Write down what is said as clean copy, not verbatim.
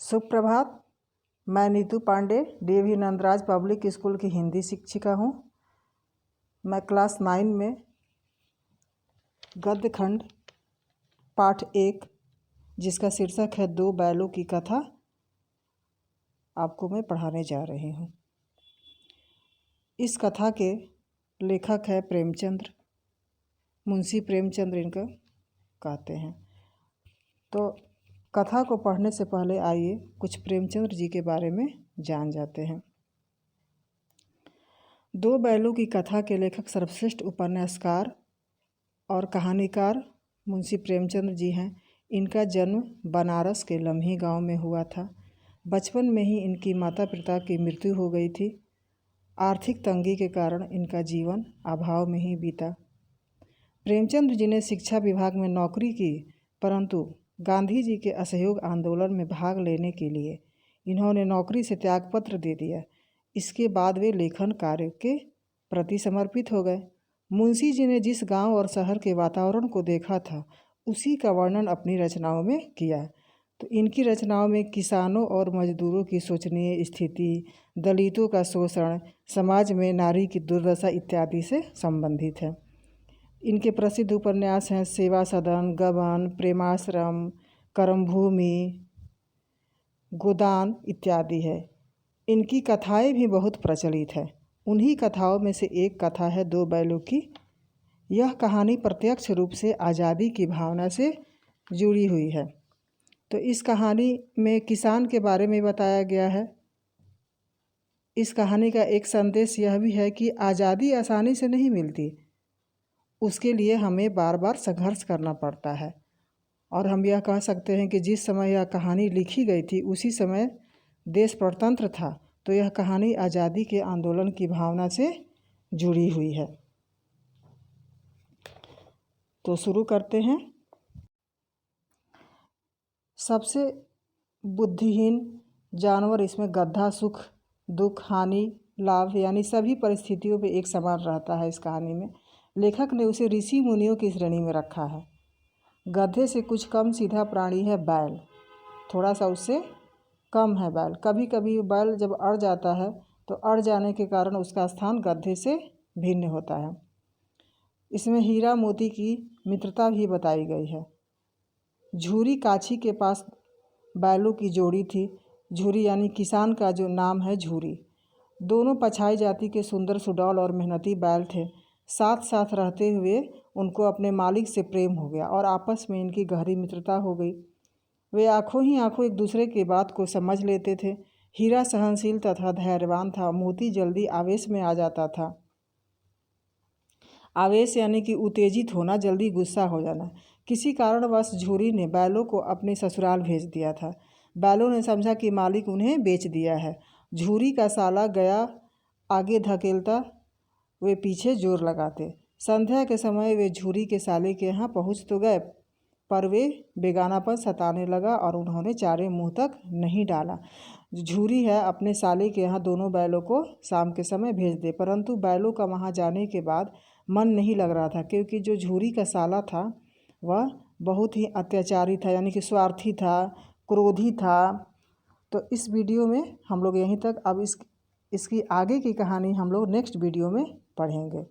सुप्रभात। मैं Nitu Pandey DAV Nandraj public school की हिंदी शिक्षिका हूँ। मैं क्लास 9 में गद्य खंड पाठ 1 जिसका शीर्षक है दो बैलों की कथा आपको मैं पढ़ाने जा रही हूँ। इस कथा के लेखक है प्रेमचंद्र, मुंशी प्रेमचंद्र इनका कहते हैं। तो कथा को पढ़ने से पहले आइए कुछ प्रेमचंद्र जी के बारे में जान जाते हैं। दो बैलों की कथा के लेखक सर्वश्रेष्ठ उपन्यासकार और कहानीकार मुंशी प्रेमचंद्र जी हैं। इनका जन्म बनारस के लम्ही गांव में हुआ था। बचपन में ही इनकी माता पिता की मृत्यु हो गई थी। आर्थिक तंगी के कारण इनका जीवन अभाव में ही बीता। प्रेमचंद्र जी ने शिक्षा विभाग में नौकरी की, परंतु गांधी जी के असहयोग आंदोलन में भाग लेने के लिए इन्होंने नौकरी से त्यागपत्र दे दिया। इसके बाद वे लेखन कार्य के प्रति समर्पित हो गए। मुंशी जी ने जिस गांव और शहर के वातावरण को देखा था उसी का वर्णन अपनी रचनाओं में किया। तो इनकी रचनाओं में किसानों और मजदूरों की शोचनीय स्थिति, दलितों का शोषण, समाज में नारी की दुर्दशा इत्यादि से संबंधित है। इनके प्रसिद्ध उपन्यास हैं सेवा सदन, गबन, प्रेमाश्रम, कर्मभूमि, गोदान इत्यादि है। इनकी कथाएं भी बहुत प्रचलित है। उन्हीं कथाओं में से एक कथा है दो बैलों की। यह कहानी प्रत्यक्ष रूप से आज़ादी की भावना से जुड़ी हुई है। तो इस कहानी में किसान के बारे में बताया गया है। इस कहानी का एक संदेश यह भी है कि आज़ादी आसानी से नहीं मिलती, उसके लिए हमें बार बार संघर्ष करना पड़ता है। और हम यह कह सकते हैं कि जिस समय यह कहानी लिखी गई थी उसी समय देश परतंत्र था। तो यह कहानी आज़ादी के आंदोलन की भावना से जुड़ी हुई है। तो शुरू करते हैं। सबसे बुद्धिहीन जानवर इसमें गधा सुख दुख हानि लाभ यानी सभी परिस्थितियों में एक समान रहता है। इस कहानी में लेखक ने उसे ऋषि मुनियों की श्रेणी में रखा है। गधे से कुछ कम सीधा प्राणी है बैल, थोड़ा सा उससे कम है बैल। कभी कभी बैल जब अड़ जाता है तो अड़ जाने के कारण उसका स्थान गधे से भिन्न होता है। इसमें हीरा मोती की मित्रता भी बताई गई है। झूरी काछी के पास बैलों की जोड़ी थी। झूरी यानी किसान का जो नाम है झूरी। दोनों पछाई जाति के सुंदर सुडौल और मेहनती बैल थे। साथ साथ रहते हुए उनको अपने मालिक से प्रेम हो गया और आपस में इनकी गहरी मित्रता हो गई। वे आंखों ही आंखों एक दूसरे की बात को समझ लेते थे। हीरा सहनशील तथा धैर्यवान था। मोती जल्दी आवेश में आ जाता था। आवेश यानी कि उत्तेजित होना, जल्दी गुस्सा हो जाना। किसी कारणवश झूरी ने बैलों को अपने ससुराल भेज दिया था। बैलों ने समझा कि मालिक उन्हें बेच दिया है। झूरी का साला गया आगे धकेलता, वे पीछे जोर लगाते। संध्या के समय वे झूरी के साले के यहाँ पहुँच तो गए, पर वे बेगानापन सताने लगा और उन्होंने चारे मुंह तक नहीं डाला। झूरी है अपने साले के यहाँ दोनों बैलों को शाम के समय भेज दे, परंतु बैलों का वहाँ जाने के बाद मन नहीं लग रहा था, क्योंकि जो झूरी का साला था वह बहुत ही अत्याचारी था, यानी कि स्वार्थी था, क्रोधी था। तो इस वीडियो में हम लोग यहीं तक। अब इसकी आगे की कहानी हम लोग नेक्स्ट वीडियो में पढ़ेंगे।